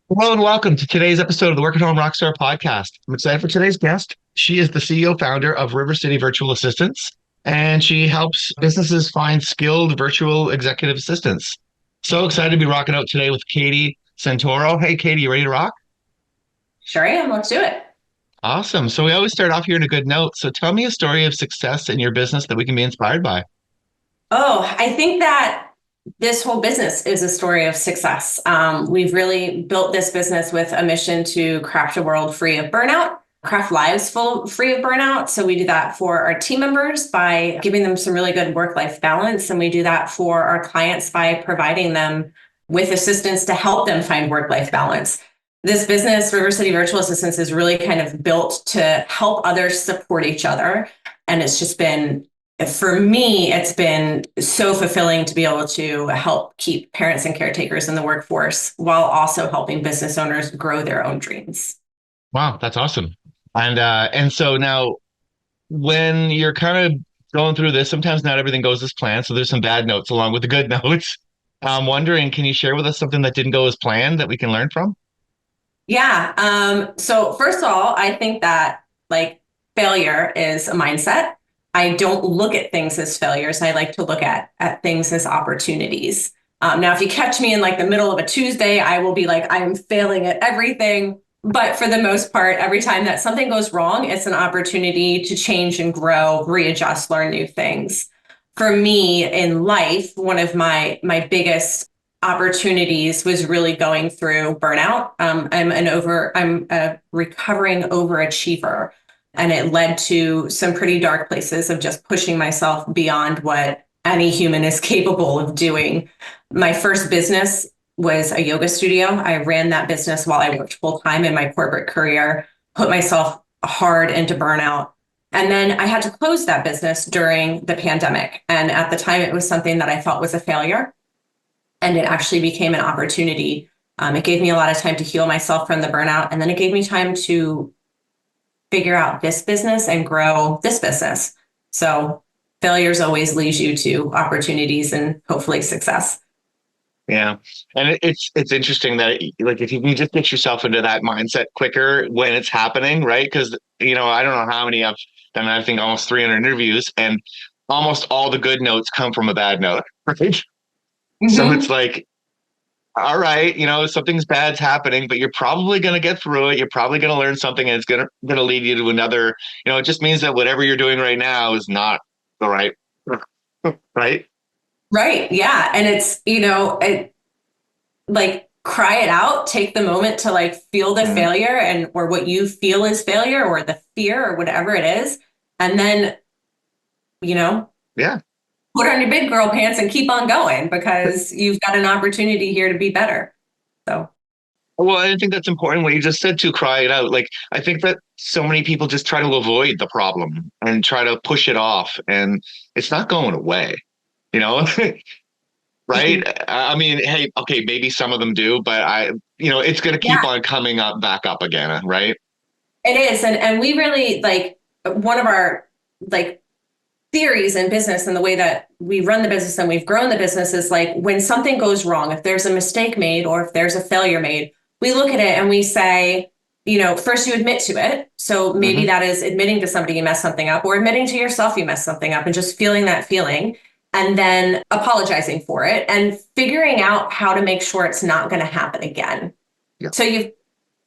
Hello and welcome to today's episode of the Work at Home Rockstar podcast. I'm excited for today's guest. She is the CEO founder of River City Virtual Assistants, and she helps businesses find skilled virtual executive assistants. So excited to be rocking out today with Katie Santoro. Hey, Katie, you ready to rock? Sure am. Let's do it. Awesome. So we always start off here in a good note. So tell me a story of success in your business that we can be inspired by. Oh, I think that this whole business is a story of success. We've really built this business with a mission to craft a world free of burnout, craft lives free of burnout. So we do that for our team members by giving them some really good work-life balance. And we do that for our clients by providing them with assistance to help them find work-life balance. This business, River City Virtual Assistants, is really kind of built to help others support each other. And it's just been, for me, it's been so fulfilling to be able to help keep parents and caretakers in the workforce while also helping business owners grow their own dreams. Wow, that's awesome. And so now when you're kind of going through this, sometimes not everything goes as planned. So there's some bad notes along with the good notes. I'm wondering, can you share with us something that didn't go as planned that we can learn from? Yeah. So first of all, I think that like failure is a mindset. I don't look at things as failures. I like to look at things as opportunities. Now, if you catch me in like the middle of a Tuesday, I will be like, I am failing at everything. But for the most part, every time that something goes wrong, it's an opportunity to change and grow, readjust, learn new things. For me in life, one of my biggest opportunities was really going through burnout. I'm a recovering overachiever, and it led to some pretty dark places of just pushing myself beyond what any human is capable of doing. My first business was a yoga studio. I ran that business while I worked full time in my corporate career, put myself hard into burnout. And then I had to close that business during the pandemic. And at the time, it was something that I thought was a failure. And it actually became an opportunity. It gave me a lot of time to heal myself from the burnout. And then it gave me time to figure out this business and grow this business. So failures always leads you to opportunities and hopefully success. Yeah. And it's interesting that like if you can just get yourself into that mindset quicker when it's happening, right? Because I don't know how many I've done, I think almost 300 interviews, and almost all the good notes come from a bad note, right? So it's Mm-hmm. like, all right, something's bad's happening, but you're probably going to get through it. You're probably going to learn something, and it's going to lead you to another. It just means that whatever you're doing right now is not the right, right? Right. Yeah. And it like cry it out, take the moment to like feel the Mhm. failure and or what you feel is failure or the fear or whatever it is. And then, you know, Yeah. put on your big girl pants and keep on going because you've got an opportunity here to be better. So, Well, I think that's important what you just said to cry it out. Like, I think that so many people just try to avoid the problem and try to push it off, and it's not going away, you know? Right? I mean, hey, okay, maybe some of them do, but it's going to keep yeah, on coming up back up again, right? it is. And we really like one of our like theories in business and the way that we run the business and we've grown the business is like when something goes wrong, if there's a mistake made or if there's a failure made, we look at it and we say, first you admit to it. So maybe Hmm. that is admitting to somebody you messed something up or admitting to yourself you messed something up and just feeling that feeling and then apologizing for it and figuring out how to make sure it's not going to happen again. Yeah. So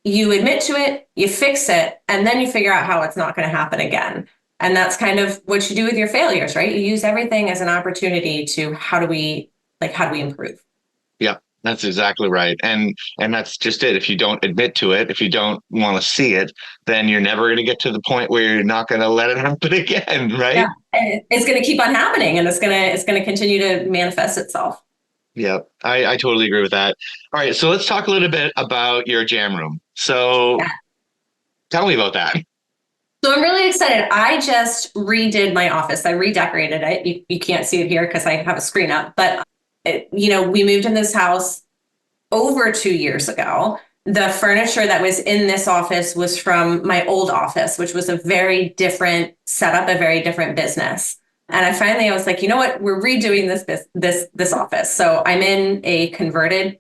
you admit to it, you fix it, and then you figure out how it's not going to happen again. And that's kind of what you do with your failures, right? You use everything as an opportunity to how do we improve? Yeah. That's exactly right. And that's just it. If you don't admit to it, if you don't want to see it, then you're never going to get to the point where you're not going to let it happen again, Yeah. right? And it's going to keep on happening and it's going to continue to manifest itself. Yeah, I totally agree with that. All right, so let's talk a little bit about your jam room. So Yeah. tell me about that. So I'm really excited. I just redid my office. I redecorated it. You can't see it here because I have a screen up, but we moved in this house over 2 years ago. The furniture that was in this office was from my old office, which was a very different setup, a very different business. And I was like, you know what? We're redoing this office. So I'm in a converted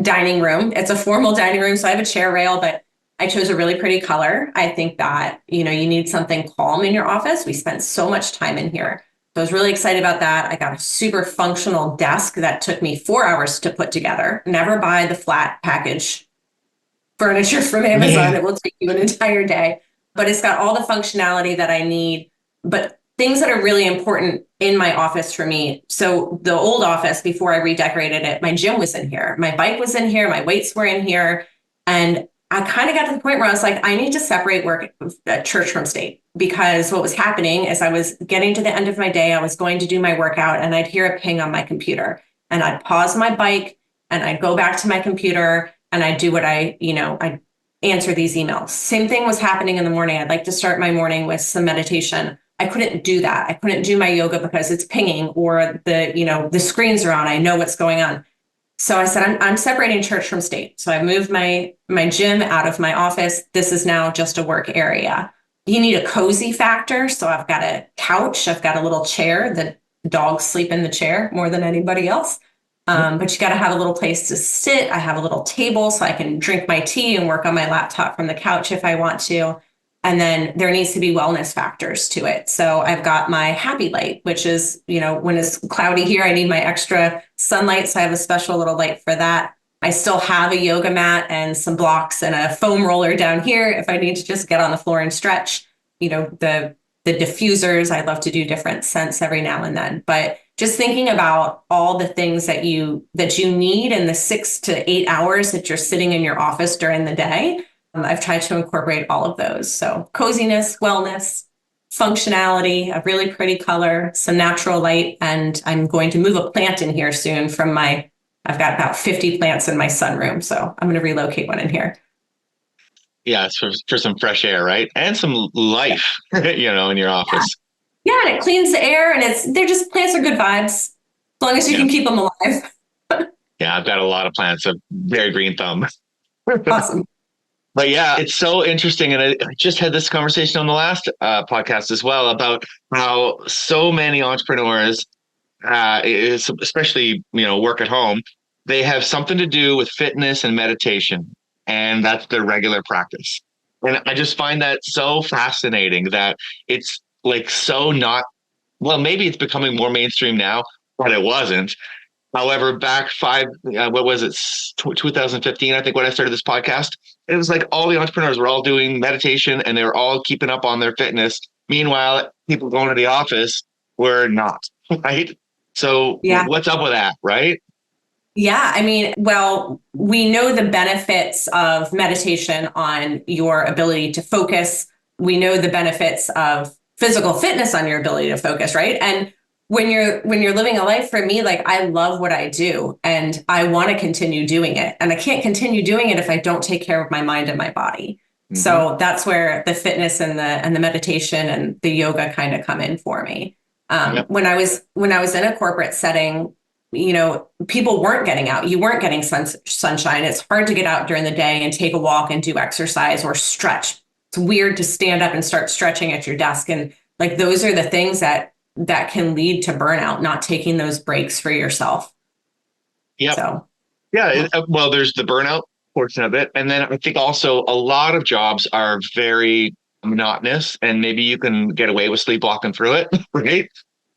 dining room. It's a formal dining room, so I have a chair rail, but I chose a really pretty color. I think that, you need something calm in your office. We spent so much time in here. So I was really excited about that. I got a super functional desk that took me 4 hours to put together. Never buy the flat package furniture from Amazon. It will take you an entire day, but it's got all the functionality that I need, but things that are really important in my office for me. So the old office, before I redecorated it, my gym was in here. My bike was in here. My weights were in here. And I kind of got to the point where I was like, I need to separate work at church from state, because what was happening is I was getting to the end of my day. I was going to do my workout and I'd hear a ping on my computer, and I'd pause my bike and I'd go back to my computer and I'd do what I'd answer these emails. Same thing was happening in the morning. I'd like to start my morning with some meditation. I couldn't do that. I couldn't do my yoga because it's pinging, or the screens are on. I know what's going on. So I said, I'm separating church from state. So I moved my gym out of my office. This is now just a work area. You need a cozy factor. So I've got a couch. I've got a little chair. The dogs sleep in the chair more than anybody else. But you got to have a little place to sit. I have a little table so I can drink my tea and work on my laptop from the couch if I want to. And then there needs to be wellness factors to it. So I've got my happy light, which is, when it's cloudy here, I need my extra sunlight. So I have a special little light for that. I still have a yoga mat and some blocks and a foam roller down here if I need to just get on the floor and stretch. The diffusers, I love to do different scents every now and then. But just thinking about all the things that you need in the 6 to 8 hours that you're sitting in your office during the day, I've tried to incorporate all of those. So coziness, wellness, functionality, a really pretty color, some natural light, and I'm going to move a plant in here soon I've got about 50 plants in my sunroom, so I'm going to relocate one in here. Yeah, it's for some fresh air, right? And some life, in your office. Yeah, and it cleans the air, and plants are good vibes, as long as you can keep them alive. Yeah, I've got a lot of plants, a very green thumb. Awesome. But yeah, it's so interesting. And I just had this conversation on the last podcast as well about how so many entrepreneurs, especially, work at home, they have something to do with fitness and meditation, and that's their regular practice. And I just find that so fascinating that it's like so not, well, maybe it's becoming more mainstream now, but it wasn't. However, back 2015, I think, when I started this podcast, it was like all the entrepreneurs were all doing meditation and they were all keeping up on their fitness. Meanwhile, people going to the office were not, right? So What's up with that, right? Yeah, I mean, well, we know the benefits of meditation on your ability to focus. We know the benefits of physical fitness on your ability to focus, right? And when you're living a life, for me, like, I love what I do and I want to continue doing it. And I can't continue doing it if I don't take care of my mind and my body. Mm-hmm. So that's where the fitness and the meditation and the yoga kind of come in for me. When I was in a corporate setting, people weren't getting out. You weren't getting sunshine. It's hard to get out during the day and take a walk and do exercise or stretch. It's weird to stand up and start stretching at your desk. And like, those are the things that can lead to burnout, not taking those breaks for yourself. Yeah. So, well, there's the burnout portion of it. And then I think also a lot of jobs are very monotonous, and maybe you can get away with sleepwalking through it, right?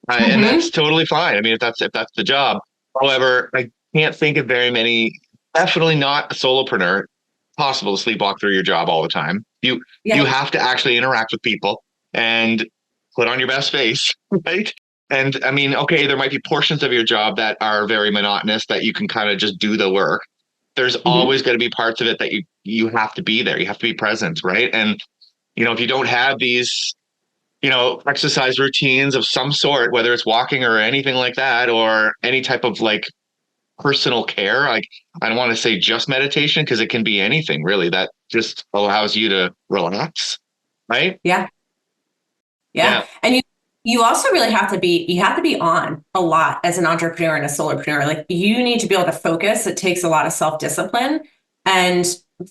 And that's totally fine. I mean, if that's the job. However, I can't think of very many, definitely not a solopreneur, possible to sleepwalk through your job all the time. You have to actually interact with people and put on your best face, right? And I mean, okay, there might be portions of your job that are very monotonous that you can kind of just do the work. There's always going to be parts of it that you have to be there. You have to be present, right? And, if you don't have these, exercise routines of some sort, whether it's walking or anything like that, or any type of like personal care, like, I don't want to say just meditation, because it can be anything really that just allows you to relax, right? Yeah. And you also really have to be on a lot as an entrepreneur and a solopreneur. Like, you need to be able to focus. It takes a lot of self-discipline. And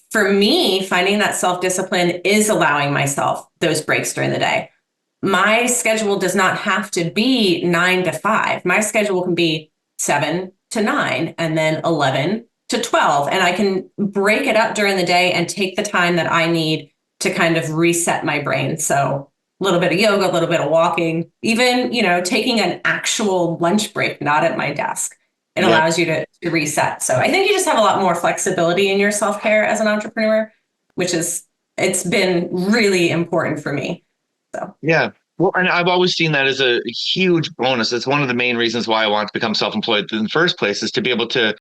for me, finding that self-discipline is allowing myself those breaks during the day. My schedule does not have to be 9 to 5. My schedule can be 7 to 9 and then 11 to 12, and I can break it up during the day and take the time that I need to kind of reset my brain. So a little bit of yoga, a little bit of walking, even, taking an actual lunch break, not at my desk. It Yep. allows you to reset. So I think you just have a lot more flexibility in your self-care as an entrepreneur, it's been really important for me. So Yeah. Well, and I've always seen that as a huge bonus. It's one of the main reasons why I want to become self-employed in the first place, is to be able to,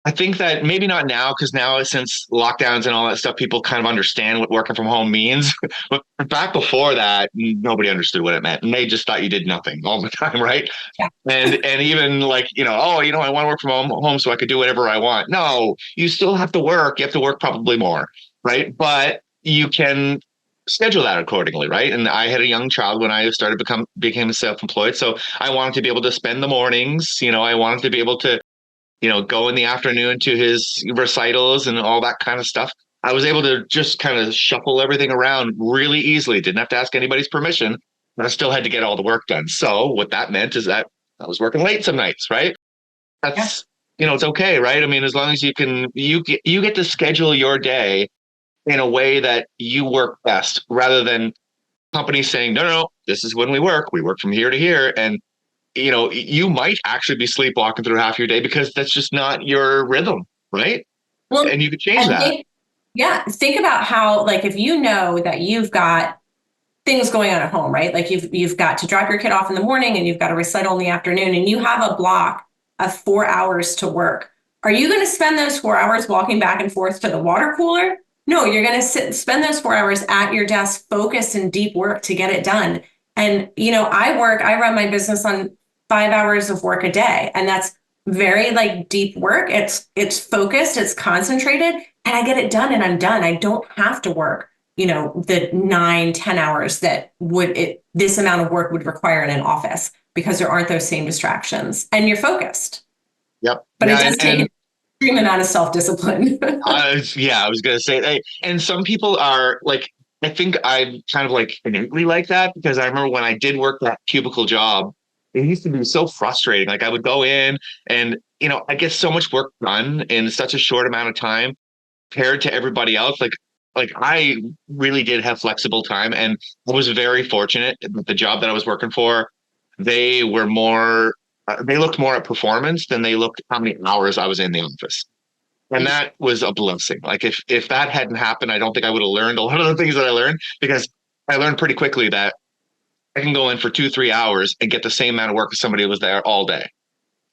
I think that maybe not now, because now since lockdowns and all that stuff, people kind of understand what working from home means. But back before that, nobody understood what it meant. And they just thought you did nothing all the time, right? yeah. And even like, I want to work from home so I could do whatever I want. No, you still have to work. You have to work probably more, right? But you can schedule that accordingly, right? And I had a young child when I became self-employed. So I wanted to be able to spend the mornings, I wanted to be able to go in the afternoon to his recitals and all that kind of stuff. I was able to just kind of shuffle everything around really easily. Didn't have to ask anybody's permission, but I still had to get all the work done. So what that meant is that I was working late some nights, right? That's, it's okay, right? I mean, as long as you get to schedule your day in a way that you work best, rather than companies saying, no, this is when we work from here to here. And you might actually be sleepwalking through half your day because that's just not your rhythm, right? Well, And you could change and that. think about how, like, if you know that you've got things going on at home, right? Like you've got to drop your kid off in the morning and you've got a recital in the afternoon, and you have a block of 4 hours to work. Are you going to spend those 4 hours walking back and forth to the water cooler? No, you're going to spend those 4 hours at your desk, focused in deep work to get it done. And, I run my business on 5 hours of work a day, and that's very like deep work. It's focused, it's concentrated, and I get it done and I'm done. I don't have to work the 9-10 hours that this amount of work would require in an office, because there aren't those same distractions and you're focused. Yep. But it Yeah, does take an extreme amount of self-discipline. I was gonna say, hey, and some people are like, I think I'm kind of like innately like that, because I remember when I did work that cubicle job, it used to be so frustrating. Like I would go in and I get so much work done in such a short amount of time compared to everybody else. Like I really did have flexible time, and I was very fortunate that the job that I was working for, they were more they looked more at performance than they looked how many hours I was in the office. And that was a blessing. Like if that hadn't happened, I don't think I would have learned a lot of the things that I learned, because I learned pretty quickly that I can go in for 2-3 hours and get the same amount of work as somebody who was there all day.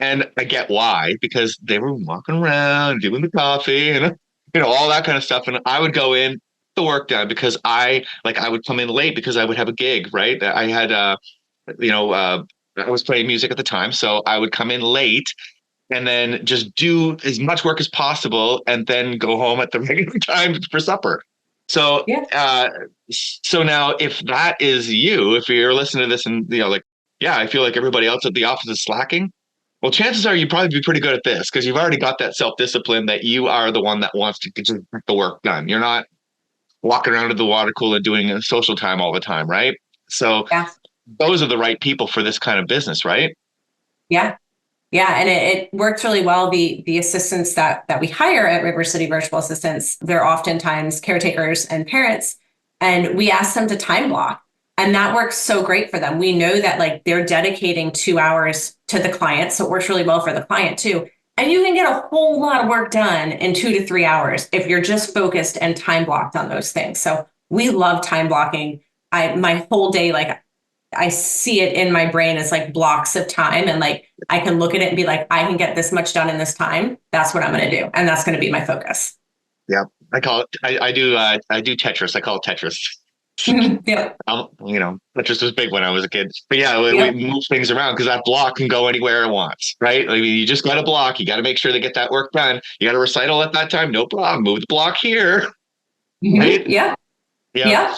And I get why, because they were walking around, doing the coffee and all that kind of stuff. And I would go in, the work done, because I would come in late because I would have a gig, right? I had I was playing music at the time, so I would come in late and then just do as much work as possible and then go home at the regular time for supper. So, Yeah. so now if that is you, if you're listening to this and, yeah, I feel like everybody else at the office is slacking. Well, chances are you'd probably be pretty good at this, because you've already got that self-discipline that you are the one that wants to get the work done. You're not walking around to the water cooler doing social time all the time, right? So Yeah. those are the right people for this kind of business, right? Yeah. Yeah, and it works really well. The assistants that we hire at River City Virtual Assistants, they're oftentimes caretakers and parents, and we ask them to time block, and that works so great for them. We know that like they're dedicating 2 hours to the client, so it works really well for the client too. And you can get a whole lot of work done in 2 to 3 hours if you're just focused and time blocked on those things. So we love time blocking. My whole day, like I see it in my brain as like blocks of time, and like I can look at it and be like, I can get this much done in this time. That's what I'm going to do, and that's going to be my focus. Yeah, I call it. I do Tetris. I call it Tetris. Yep. Tetris was big when I was a kid. But yeah, we Yep. move things around because that block can go anywhere it wants, right? I mean, you just got a block. You got to make sure to get that work done. You got a recital at that time. No problem. Move the block here, right? Yeah. Yeah. Yeah.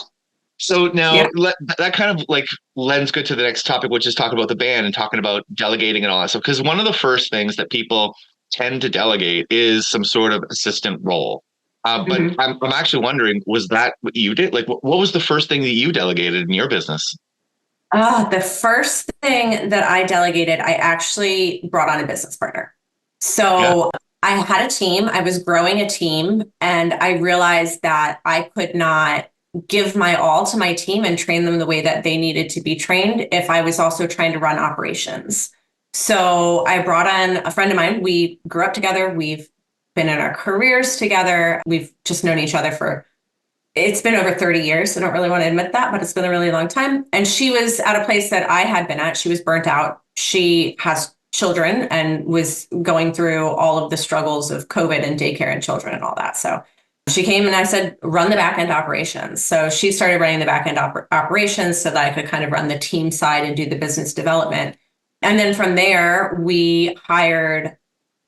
So now Yeah. that kind of like lends good to the next topic, which is talking about the band and talking about delegating and all that stuff. Because one of the first things that people tend to delegate is some sort of assistant role. But Mhm. I'm actually wondering, was that what you did? Like, what was the first thing that you delegated in your business? The first thing that I delegated, I actually brought on a business partner. Yeah. So I had a team, I was growing a team, and I realized that I could not give my all to my team and train them the way that they needed to be trained if I was also trying to run operations. So I brought on a friend of mine. We grew up together. We've been in our careers together. We've just known each other for, it's been over 30 years. I don't really want to admit that, but it's been a really long time. And she was at a place that I had been at. She was burnt out. She has children and was going through all of the struggles of COVID and daycare and children and all that. So she came and I said, run the back end operations. So she started running the back end operations so that I could kind of run the team side and do the business development. And then from there, we hired,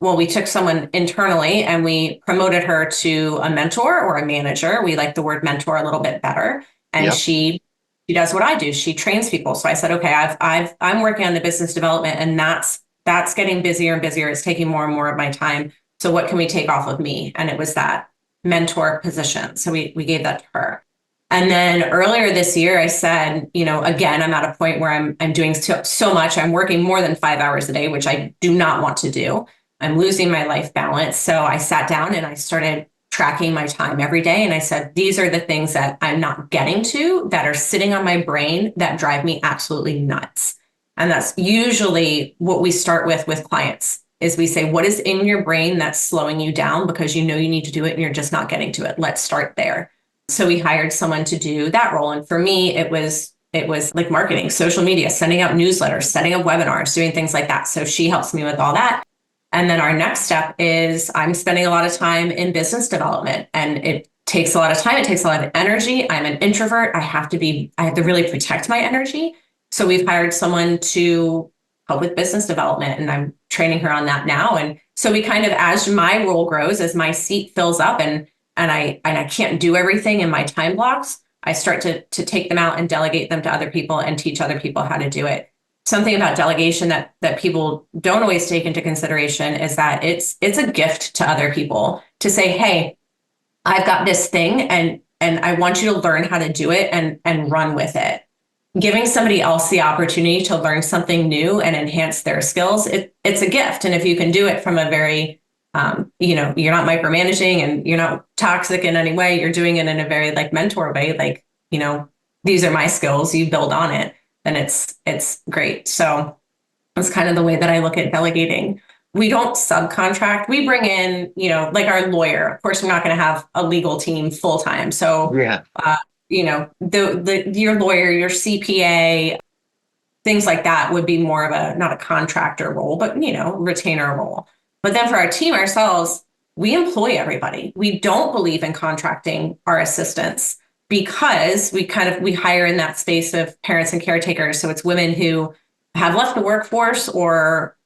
well, we took someone internally and we promoted her to a mentor or a manager. We like the word mentor a little bit better. And Yep. she does what I do. She trains people. So I said, okay, I'm working on the business development, and that's getting busier and busier. It's taking more and more of my time. So what can we take off of me? And it was that mentor position. So we gave that to her. And then earlier this year, I said, again, I'm at a point where I'm doing so much. I'm working more than 5 hours a day, which I do not want to do. I'm losing my life balance. So I sat down and I started tracking my time every day. And I said, these are the things that I'm not getting to, that are sitting on my brain, that drive me absolutely nuts. And that's usually what we start with clients, is we say, what is in your brain that's slowing you down because you know you need to do it and you're just not getting to it? Let's start there. So we hired someone to do that role. And for me, it was like marketing, social media, sending out newsletters, setting up webinars, doing things like that. So she helps me with all that. And then our next step is I'm spending a lot of time in business development, and it takes a lot of time. It takes a lot of energy. I'm an introvert. I have to really protect my energy. So we've hired someone to help with business development, and I'm training her on that now. And so we kind of, as my role grows, as my seat fills up and I can't do everything in my time blocks, I start to take them out and delegate them to other people and teach other people how to do it. Something about delegation that people don't always take into consideration is that it's a gift to other people to say, hey, I've got this thing and I want you to learn how to do it and run with it. Giving somebody else the opportunity to learn something new and enhance their skills, it's a gift. And if you can do it from a very, you're not micromanaging and you're not toxic in any way, you're doing it in a very like mentor way, like, these are my skills, you build on it, then it's great. So that's kind of the way that I look at delegating. We don't subcontract. We bring in, like our lawyer. Of course, we're not going to have a legal team full time. So, Yeah. your lawyer, your CPA, things like that would be more of a, not a contractor role, but, retainer role. But then for our team ourselves, we employ everybody. We don't believe in contracting our assistants because we hire in that space of parents and caretakers. So it's women who have left the workforce or,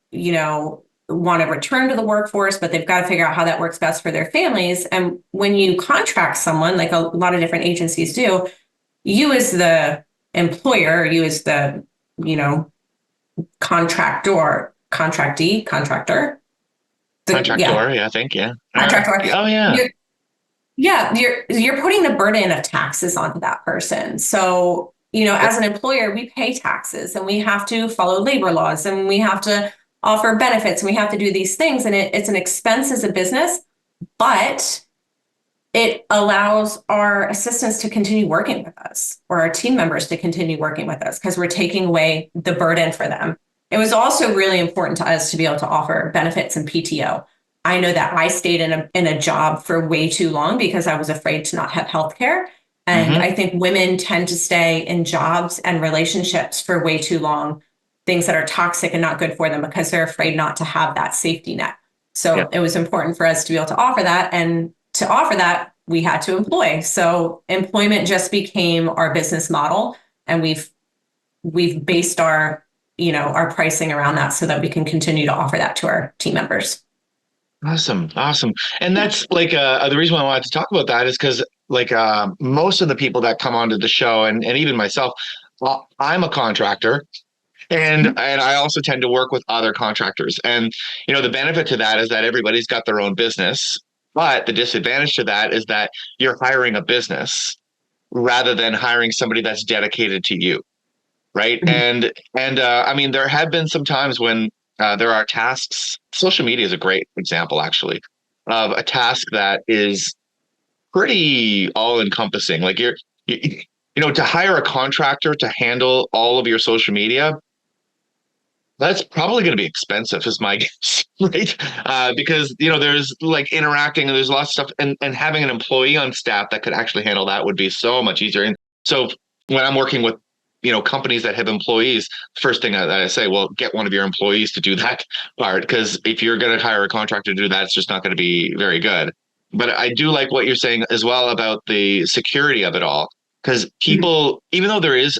want to return to the workforce, but they've got to figure out how that works best for their families. And when you contract someone, like a lot of different agencies do, you as the employer, you as the, contractor, Contractor, yeah, I think, yeah. contractor, Oh, yeah. you're putting the burden of taxes onto that person. So, as an employer, we pay taxes and we have to follow labor laws and we have to offer benefits and we have to do these things. And it's an expense as a business, but it allows our assistants to continue working with us or our team members to continue working with us because we're taking away the burden for them. It was also really important to us to be able to offer benefits and PTO. I know that I stayed in a job for way too long because I was afraid to not have healthcare. And Hmm. I think women tend to stay in jobs and relationships for way too long, things that are toxic and not good for them because they're afraid not to have that safety net. Yeah. So it was important for us to be able to offer that. And to offer that, we had to employ. So employment just became our business model. And we've based our pricing around that so that we can continue to offer that to our team members. Awesome. Awesome. And that's like the reason why I wanted to talk about that is because like most of the people that come onto the show and even myself, I'm a contractor. And I also tend to work with other contractors. And the benefit to that is that everybody's got their own business. But the disadvantage to that is that you're hiring a business rather than hiring somebody that's dedicated to you. Right. And I mean, there have been some times when There are tasks. Social media is a great example, actually, of a task that is pretty all encompassing. Like you, to hire a contractor to handle all of your social media, that's probably going to be expensive, is my guess, right? Because there's like interacting and there's lots of stuff, and having an employee on staff that could actually handle that would be so much easier. And so when I'm working with companies that have employees, first thing that I say, well, get one of your employees to do that part, because if you're going to hire a contractor to do that, it's just not going to be very good. But I do like what you're saying as well about the security of it all, because people, even though there is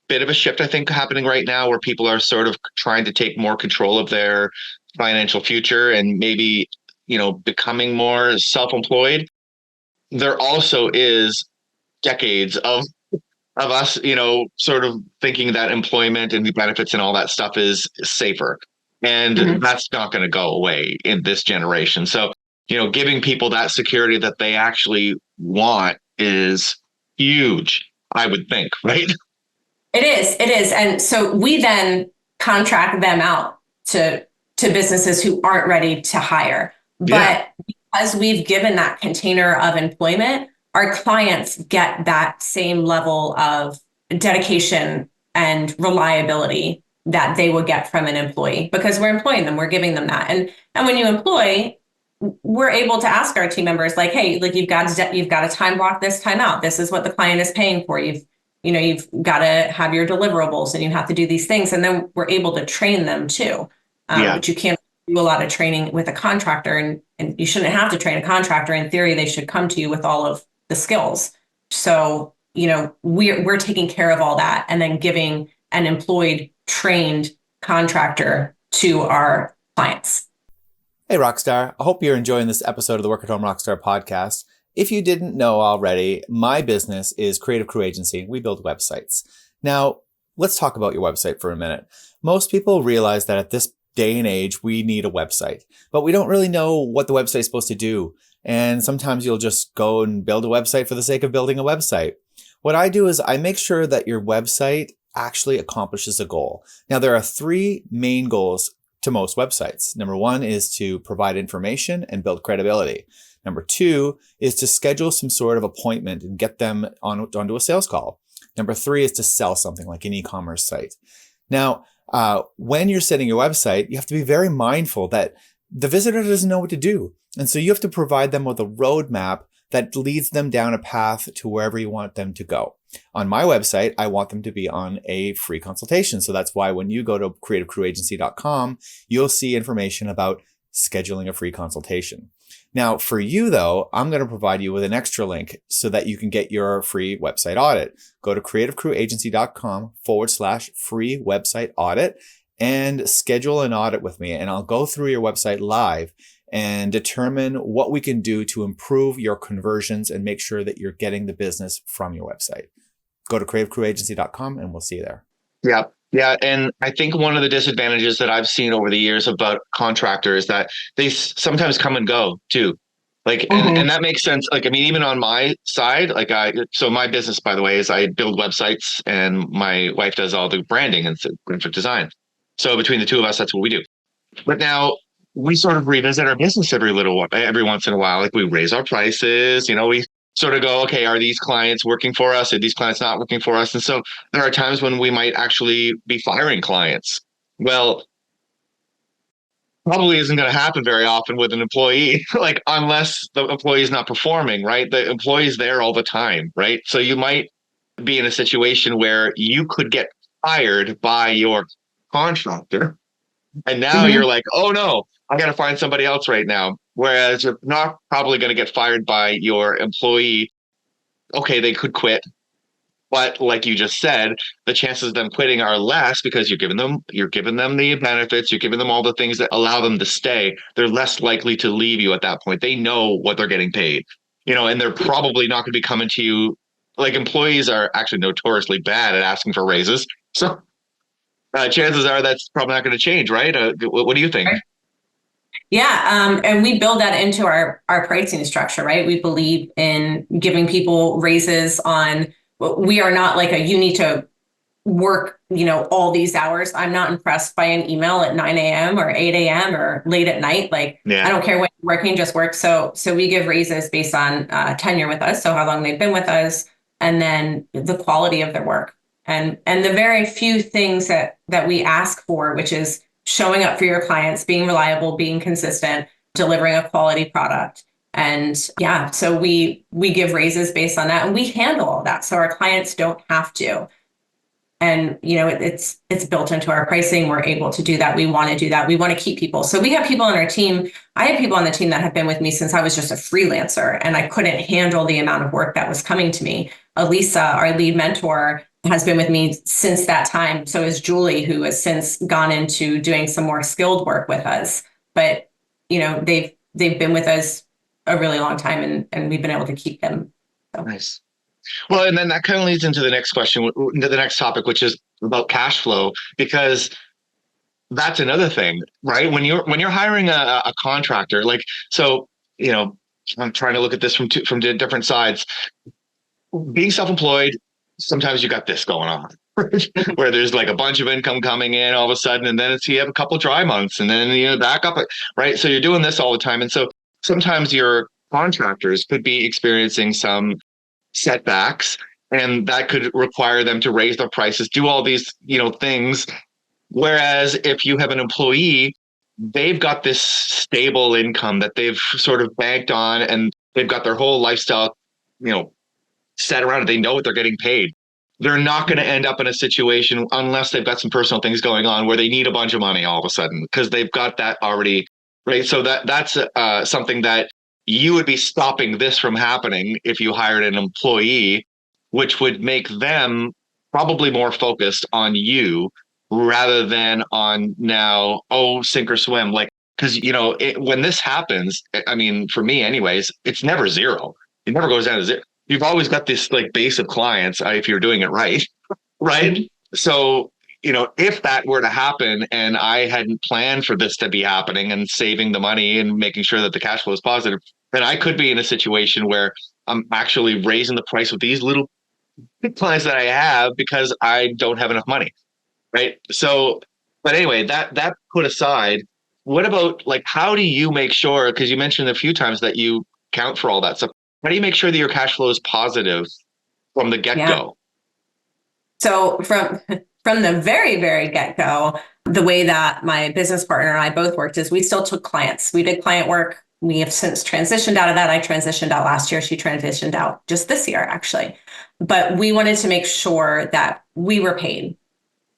bit of a shift, I think, happening right now where people are sort of trying to take more control of their financial future and maybe, becoming more self-employed. There also is decades of us, sort of thinking that employment and the benefits and all that stuff is safer. And Mhm. that's not going to go away in this generation. So, giving people that security that they actually want is huge, I would think, right? It is. It is. And so we then contract them out to businesses who aren't ready to hire. Yeah. But because we've given that container of employment, our clients get that same level of dedication and reliability that they would get from an employee because we're employing them, we're giving them that. And when you employ, we're able to ask our team members like, hey, like you've got to time block this time out. This is what the client is paying for. You've got to have your deliverables and you have to do these things. And then we're able to train them too. Yeah. But you can't do a lot of training with a contractor and you shouldn't have to train a contractor. In theory, they should come to you with all of the skills. So, we're taking care of all that and then giving an employed trained contractor to our clients. Hey, Rockstar. I hope you're enjoying this episode of the Work at Home Rockstar podcast. If you didn't know already, my business is Creative Crew Agency. We build websites. Now, let's talk about your website for a minute. Most people realize that at this day and age, we need a website, but we don't really know what the website is supposed to do. And sometimes you'll just go and build a website for the sake of building a website. What I do is I make sure that your website actually accomplishes a goal. Now, there are three main goals to most websites. Number one is to provide information and build credibility. Number two is to schedule some sort of appointment and get them onto a sales call. Number three is to sell something like an e-commerce site. Now, when you're setting your website, you have to be very mindful that the visitor doesn't know what to do. And so you have to provide them with a roadmap that leads them down a path to wherever you want them to go. On my website, I want them to be on a free consultation. So that's why when you go to creativecrewagency.com, you'll see information about scheduling a free consultation. Now, for you though, I'm going to provide you with an extra link so that you can get your free website audit. Go to creativecrewagency.com/free website audit and schedule an audit with me. And I'll go through your website live and determine what we can do to improve your conversions and make sure that you're getting the business from your website. Go to creativecrewagency.com and we'll see you there. Yeah. Yeah. And I think one of the disadvantages that I've seen over the years about contractors is that they sometimes come and go too. Like, and that makes sense. Like, I mean, even on my side, so my business, by the way, is I build websites and my wife does all the branding and graphic design. So between the two of us, that's what we do. But now we sort of revisit our business every once in a while. Like we raise our prices, we sort of go, okay, are these clients working for us? Are these clients not working for us? And so there are times when we might actually be firing clients. Well, probably isn't going to happen very often with an employee, like unless the employee is not performing, right? The employee's there all the time, right? So you might be in a situation where you could get fired by your contractor. And now you're like, oh no, I got to find somebody else right now. Whereas you're not probably going to get fired by your employee. Okay, they could quit. But like you just said, the chances of them quitting are less because you're giving them the benefits, you're giving them all the things that allow them to stay. They're less likely to leave you at that point. They know what they're getting paid, and they're probably not going to be coming to you. Like employees are actually notoriously bad at asking for raises. So chances are that's probably not going to change, right? What do you think? Yeah, and we build that into our pricing structure, right? We believe in giving people raises on. We are not like you need to work, all these hours. I'm not impressed by an email at 9 a.m. or 8 a.m. or late at night. Like, Yeah. I don't care when you're working, just work. So we give raises based on tenure with us. So how long they've been with us, and then the quality of their work. And the very few things that we ask for, which is showing up for your clients, being reliable, being consistent, delivering a quality product. And yeah, so we give raises based on that, and we handle all that. So our clients don't have to. And, it's built into our pricing. We're able to do that. We want to do that. We want to keep people. So we have people on our team. I have people on the team that have been with me since I was just a freelancer and I couldn't handle the amount of work that was coming to me. Elisa, our lead mentor, has been with me since that time. So is Julie, who has since gone into doing some more skilled work with us. But, they've been with us a really long time, and we've been able to keep them. So. Nice. Well, and then that kind of leads into the next question, into the next topic, which is about cash flow, because that's another thing, right? When you're hiring a contractor, like, so, I'm trying to look at this from different sides. Being self-employed, sometimes you got this going on, where there's like a bunch of income coming in all of a sudden, and then you have a couple dry months, and then back up, right? So you're doing this all the time, and so sometimes your contractors could be experiencing some setbacks, and that could require them to raise their prices, do all these things. Whereas if you have an employee, they've got this stable income that they've sort of banked on, and they've got their whole lifestyle set around it. They know what they're getting paid. They're not going to end up in a situation, unless they've got some personal things going on, where they need a bunch of money all of a sudden, because they've got that already, right? So that's something that you would be stopping this from happening if you hired an employee, which would make them probably more focused on you rather than on now, sink or swim. Like, because, when this happens, I mean, for me anyways, it's never zero. It never goes down to zero. You've always got this like base of clients if you're doing it right. Right. Mm-hmm. So, if that were to happen and I hadn't planned for this to be happening and saving the money and making sure that the cash flow is positive, then I could be in a situation where I'm actually raising the price of these little big clients that I have because I don't have enough money. Right. So, but anyway, that put aside, what about like, how do you make sure, because you mentioned a few times that you count for all that stuff, how do you make sure that your cash flow is positive from the get-go? Yeah. So from the very, very get-go, the way that my business partner and I both worked is we still took clients. We did client work. We have since transitioned out of that. I transitioned out last year. She transitioned out just this year, actually. But we wanted to make sure that we were paid.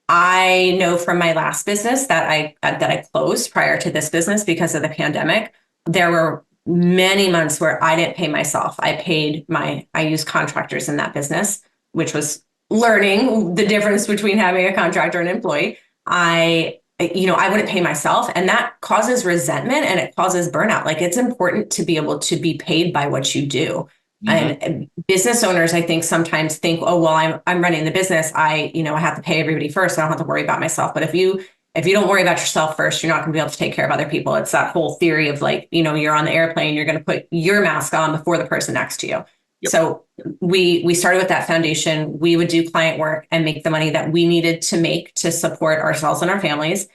I know from my last business that I closed prior to this business because of the pandemic, there were many months where I didn't pay myself. I used contractors in that business, which was learning the difference between having a contractor and employee. I wouldn't pay myself, and that causes resentment and it causes burnout. Like, it's important to be able to be paid by what you do. Mm-hmm. And business owners, I think, sometimes think, oh, well, I'm running the business. I have to pay everybody first. I don't have to worry about myself. But if you don't worry about yourself first, you're not going to be able to take care of other people. It's that whole theory of like, you're on the airplane, you're going to put your mask on before the person next to you. Yep. So we started with that foundation. We would do client work and make the money that we needed to make to support ourselves and our families.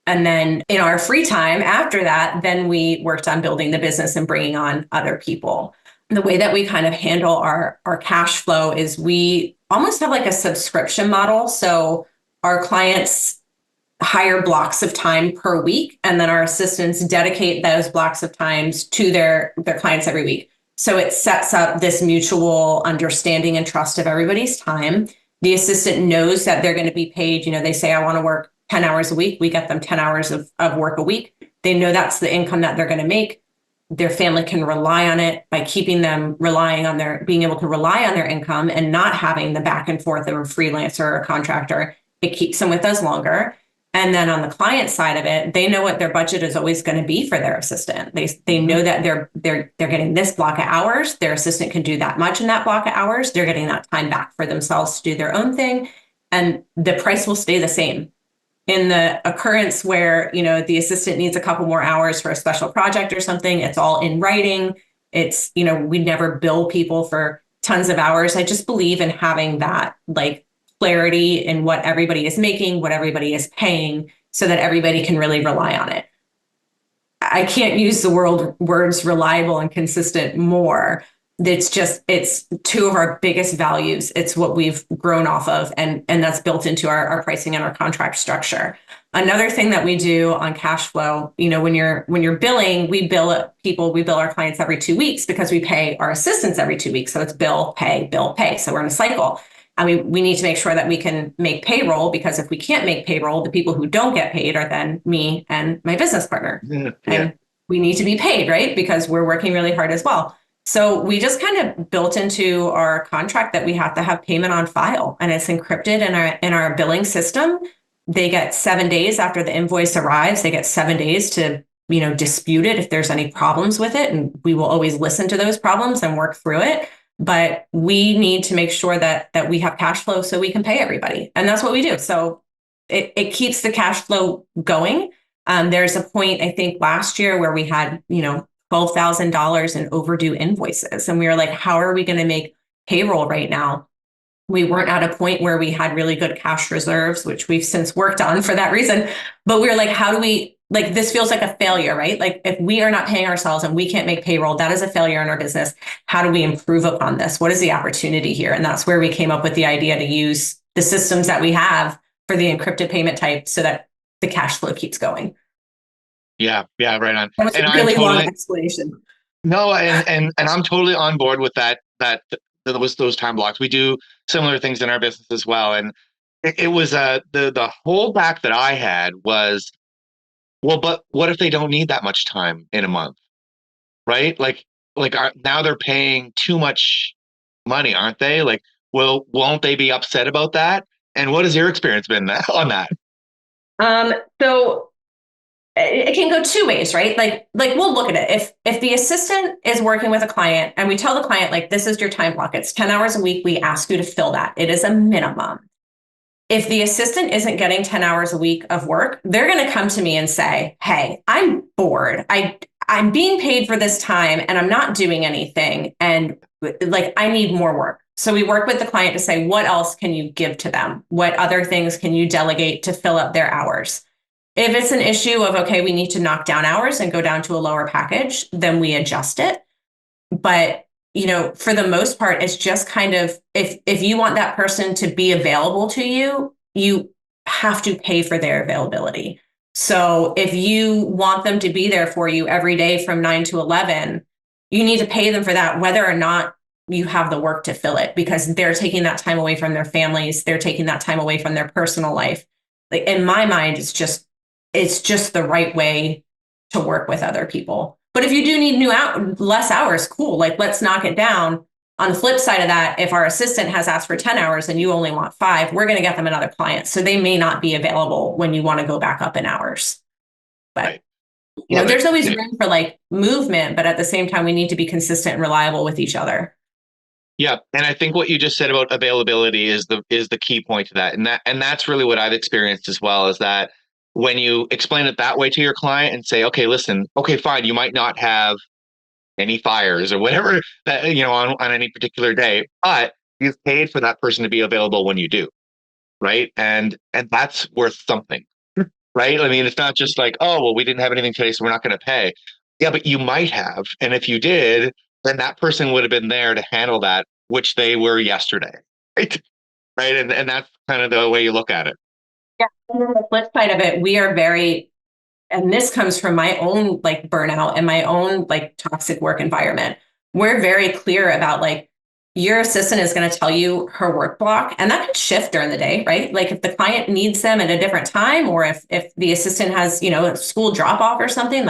And then in our free time after that, then we worked on building the business and bringing on other people. The way that we kind of handle our cash flow is we almost have like a subscription model. So our clients hire blocks of time per week, and then our assistants dedicate those blocks of times to their clients every week. So it sets up this mutual understanding and trust of everybody's time. The assistant knows that they're going to be paid. They say, I want to work 10 hours a week. We get them 10 hours of work a week. They know that's the income that they're going to make. Their family can rely on it by keeping them being able to rely on their income and not having the back and forth of a freelancer or a contractor. It keeps them with us longer. And then on the client side of it, they know what their budget is always going to be for their assistant. They know that they're getting this block of hours. Their assistant can do that much in that block of hours. They're getting that time back for themselves to do their own thing. And the price will stay the same. In the occurrence where, the assistant needs a couple more hours for a special project or something, it's all in writing. It's, we never bill people for tons of hours. I just believe in having that like clarity in what everybody is making, what everybody is paying, so that everybody can really rely on it. I can't use the words reliable and consistent more. It's two of our biggest values. It's what we've grown off of, and that's built into our pricing and our contract structure. Another thing that we do on cash flow, when you're billing, we bill our clients every 2 weeks because we pay our assistants every 2 weeks. So it's bill, pay, bill, pay. So we're in a cycle. And we need to make sure that we can make payroll, because if we can't make payroll, the people who don't get paid are then me and my business partner. Yeah. And we need to be paid, right? Because we're working really hard as well. So we just kind of built into our contract that we have to have payment on file, and it's encrypted in our billing system. They get 7 days after the invoice arrives. They get 7 days to, dispute it if there's any problems with it. And we will always listen to those problems and work through it. But we need to make sure that we have cash flow so we can pay everybody. And that's what we do. So it keeps the cash flow going. There's a point, I think, last year where we had, $12,000 in overdue invoices. And we were like, how are we going to make payroll right now? We weren't at a point where we had really good cash reserves, which we've since worked on for that reason. But we were like, how do we, this feels like a failure, right? Like, if we are not paying ourselves and we can't make payroll, that is a failure in our business. How do we improve upon this? What is the opportunity here? And that's where we came up with the idea to use the systems that we have for the encrypted payment type so that the cash flow keeps going. Yeah, right on. That was And a really I'm totally long explanation. no, and I'm totally on board with that. Those time blocks. We do similar things in our business as well. And it was the holdback that I had was, well, but what if they don't need that much time in a month, right? Now they're paying too much money, aren't they? Like, well, won't they be upset about that? And what has your experience been on that? So it can go two ways, right? Like we'll look at it. If the assistant is working with a client and we tell the client, like, this is your time block, it's 10 hours a week, we ask you to fill that. It is a minimum. If the assistant isn't getting 10 hours a week of work, they're going to come to me and say, hey, I'm bored. I'm being paid for this time and I'm not doing anything. And I need more work. So we work with the client to say, what else can you give to them? What other things can you delegate to fill up their hours? If it's an issue of, okay, we need to knock down hours and go down to a lower package, then we adjust it. But, for the most part, it's just kind of, if you want that person to be available to you, you have to pay for their availability. So if you want them to be there for you every day from 9 to 11, you need to pay them for that, whether or not you have the work to fill it, because they're taking that time away from their families. They're taking that time away from their personal life. Like, in my mind, it's just the right way to work with other people. But if you do need less hours, cool. Like, let's knock it down. On the flip side of that, if our assistant has asked for 10 hours and you only want 5, we're going to get them another client. So they may not be available when you want to go back up in hours. But, Right. There's always room for movement, but at the same time, we need to be consistent and reliable with each other. Yeah, and I think what you just said about availability is the key point to that, and that's really what I've experienced as well. Is that when you explain it that way to your client and say, okay, listen, okay, fine, you might not have any fires or whatever that on any particular day, but you've paid for that person to be available when you do, right? And that's worth something, right? I mean, it's not just like, oh, well, we didn't have anything today, so we're not going to pay. Yeah, but you might have, and if you did, then that person would have been there to handle that, which they were yesterday, right? Right, and that's kind of the way you look at it. Yeah. And then the flip side of it, we are very, and this comes from my own burnout and my own toxic work environment. We're very clear about your assistant is going to tell you her work block, and that could shift during the day, right? Like, if the client needs them at a different time, or if the assistant has, a school drop off or something,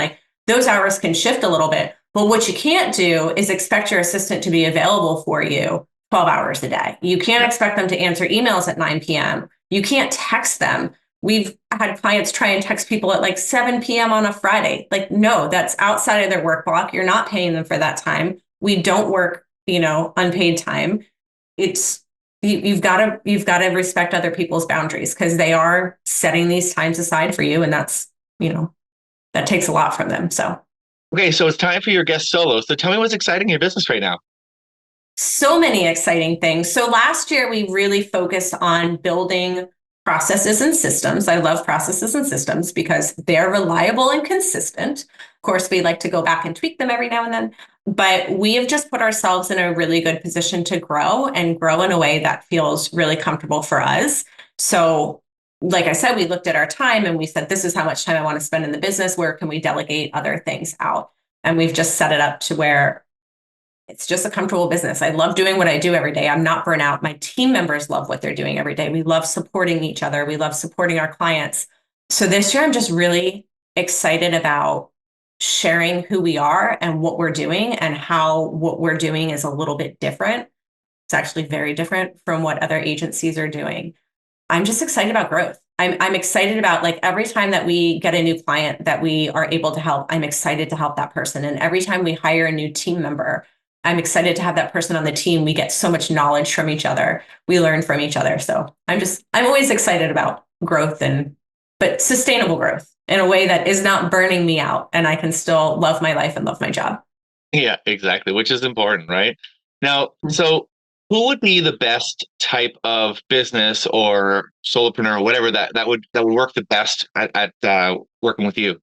those hours can shift a little bit. But what you can't do is expect your assistant to be available for you 12 hours a day. You can't expect them to answer emails at 9 p.m. You can't text them. We've had clients try and text people at 7 p.m. on a Friday. No, that's outside of their work block. You're not paying them for that time. We don't work, unpaid time. It's you've got to respect other people's boundaries, because they are setting these times aside for you, and that's that takes a lot from them. So. Okay, so it's time for your guest solo. So tell me what's exciting in your business right now. So many exciting things. So last year, we really focused on building processes and systems. I love processes and systems because they're reliable and consistent. Of course, we like to go back and tweak them every now and then, but we have just put ourselves in a really good position to grow and grow in a way that feels really comfortable for us. So, like I said, we looked at our time and we said, this is how much time I want to spend in the business. Where can we delegate other things out? And we've just set it up to where it's just a comfortable business. I love doing what I do every day. I'm not burnt out. My team members love what they're doing every day. We love supporting each other. We love supporting our clients. So this year, I'm just really excited about sharing who we are and what we're doing and how what we're doing is a little bit different. It's actually very different from what other agencies are doing. I'm just excited about growth. I'm excited about like every time that we get a new client that we are able to help, I'm excited to help that person. And every time we hire a new team member, I'm excited to have that person on the team. We get so much knowledge from each other. We learn from each other. So I'm always excited about growth but sustainable growth in a way that is not burning me out and I can still love my life and love my job. Yeah, exactly, which is important, right? Now, so who would be the best type of business or solopreneur or whatever that would work the best at working with you?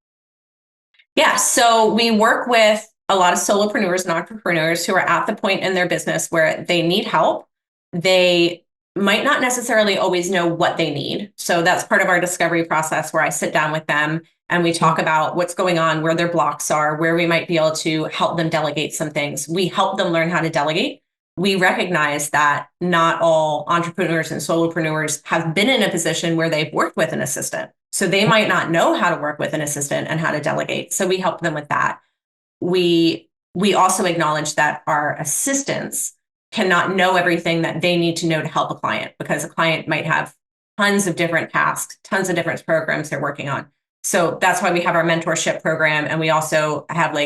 Yeah. So we work with a lot of solopreneurs and entrepreneurs who are at the point in their business where they need help. They might not necessarily always know what they need. So that's part of our discovery process where I sit down with them and we talk about what's going on, where their blocks are, where we might be able to help them delegate some things. We help them learn how to delegate. We recognize that not all entrepreneurs and solopreneurs have been in a position where they've worked with an assistant. So they might not know how to work with an assistant and how to delegate. So we help them with that. We also acknowledge that our assistants cannot know everything that they need to know to help a client because a client might have tons of different tasks, tons of different programs they're working on. So that's why we have our mentorship program. And we also have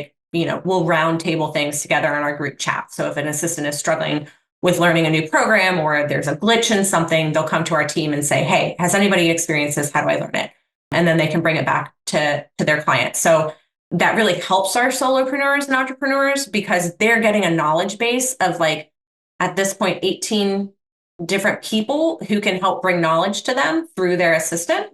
we'll round table things together in our group chat. So if an assistant is struggling with learning a new program or there's a glitch in something, they'll come to our team and say, hey, has anybody experienced this? How do I learn it? And then they can bring it back to their client. So that really helps our solopreneurs and entrepreneurs because they're getting a knowledge base of at this point, 18 different people who can help bring knowledge to them through their assistant.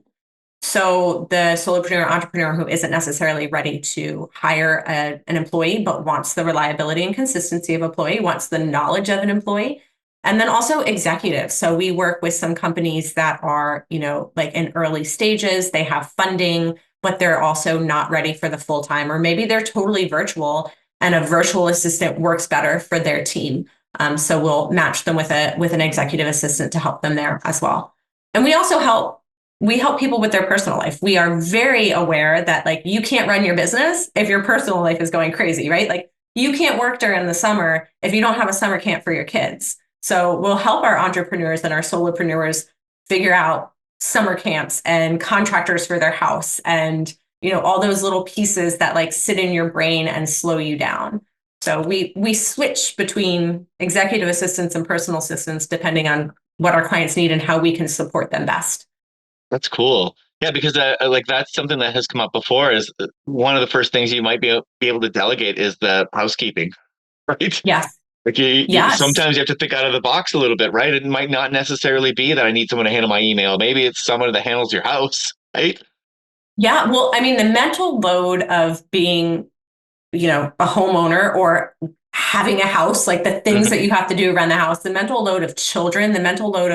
So the solopreneur entrepreneur who isn't necessarily ready to hire an employee, but wants the reliability and consistency of employee, wants the knowledge of an employee, and then also executives. So we work with some companies that are, in early stages, they have funding, but they're also not ready for the full time, or maybe they're totally virtual and a virtual assistant works better for their team. So we'll match them with an executive assistant to help them there as well. And we help people with their personal life. We are very aware that you can't run your business if your personal life is going crazy, right? You can't work during the summer if you don't have a summer camp for your kids. So we'll help our entrepreneurs and our solopreneurs figure out summer camps and contractors for their house and, all those little pieces that sit in your brain and slow you down. So we switch between executive assistants and personal assistants depending on what our clients need and how we can support them best. That's cool. Yeah, because that's something that has come up before. Is one of the first things you might be able to delegate is the housekeeping, right? Yes. You Yes. sometimes you have to think out of the box a little bit, right? It might not necessarily be that I need someone to handle my email. Maybe it's someone that handles your house, right? Yeah. Well, I mean, the mental load of being, a homeowner or having a house, the things that you have to do around the house, the mental load of children, the mental load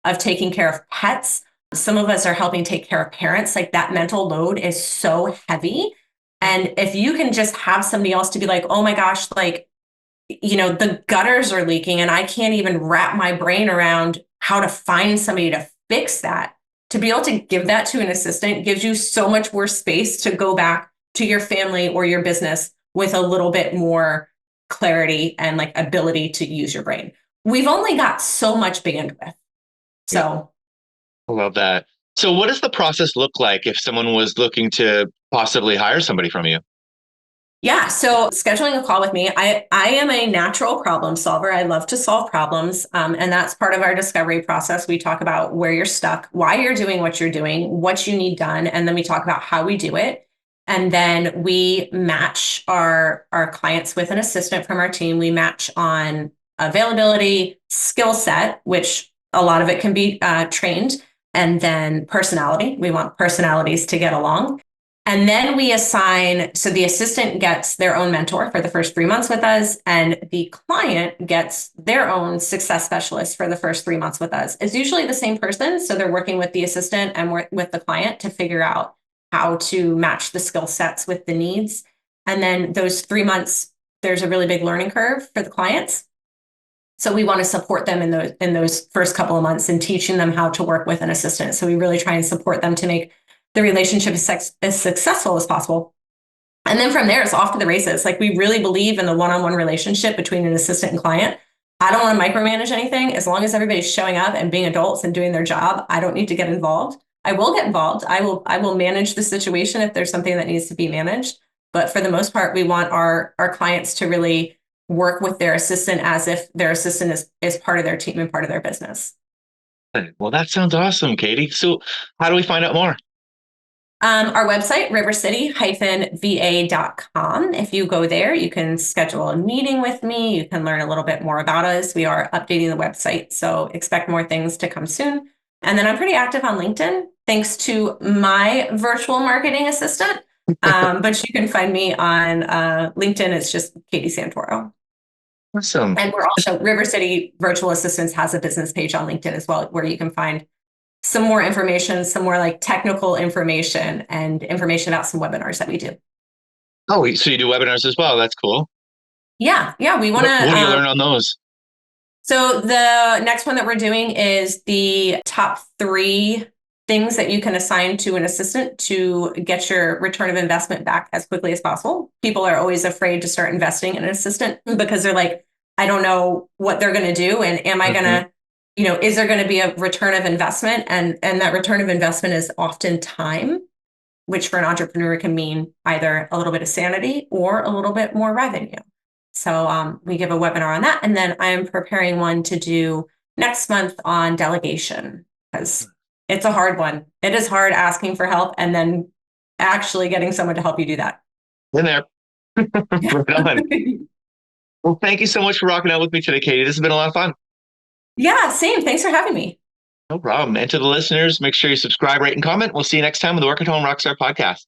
of taking care of pets. Some of us are helping take care of parents. That mental load is so heavy. And if you can just have somebody else to be like, oh my gosh, the gutters are leaking and I can't even wrap my brain around how to find somebody to fix that. To be able to give that to an assistant gives you so much more space to go back to your family or your business with a little bit more clarity and ability to use your brain. We've only got so much bandwidth. So I love that. So what does the process look like if someone was looking to possibly hire somebody from you? yeah, so scheduling a call with me, I am a natural problem solver. I love to solve problems. And that's part of our discovery process. We talk about where you're stuck, why you're doing, what you need done. And then we talk about how we do it. And then we match our clients with an assistant from our team. We match on availability, skill set, which a lot of it can be trained, and then personality. We want personalities to get along. And then we assign, so the assistant gets their own mentor for the first 3 months with us, and the client gets their own success specialist for the first 3 months with us. It's usually the same person. So they're working with the assistant and with the client to figure out how to match the skill sets with the needs. And then those 3 months, there's a really big learning curve for the clients. So we want to support them in those first couple of months and teaching them how to work with an assistant. So we really try and support them to make the relationship as successful as possible. And then from there, it's off to the races. Like, we really believe in the one-on-one relationship between an assistant and client. I don't want to micromanage anything. As long as everybody's showing up and being adults and doing their job, I don't need to get involved. I will get involved. I will manage the situation if there's something that needs to be managed. But for the most part, we want our clients to really work with their assistant as if their assistant is part of their team and part of their business. Well, that sounds awesome, Katie. So how do we find out more? Our website, rivercity-va.com. If you go there, you can schedule a meeting with me. You can learn a little bit more about us. We are updating the website, so expect more things to come soon. And then I'm pretty active on LinkedIn, thanks to my virtual marketing assistant. But you can find me on LinkedIn. It's just Katie Santoro. Awesome. And we're also, River City Virtual Assistants has a business page on LinkedIn as well, where you can find some more information, some more like technical information and information about some webinars that we do. Oh, so you do webinars as well. That's cool. Yeah. We want to. What do you learn on those? So the next one that we're doing is the top 3 things that you can assign to an assistant to get your return of investment back as quickly as possible. People are always afraid to start investing in an assistant because they're like, I don't know what they're going to do. And am I going to, is there going to be a return of investment? And that return of investment is often time, which for an entrepreneur can mean either a little bit of sanity or a little bit more revenue. So we give a webinar on that. And then I'm preparing one to do next month on delegation, because it's a hard one. It is hard asking for help and then actually getting someone to help you do that. In there. Right on. Well, thank you so much for rocking out with me today, Katie. This has been a lot of fun. Yeah, same. Thanks for having me. No problem. And to the listeners, make sure you subscribe, rate, and comment. We'll see you next time on the Work at Home Rockstar podcast.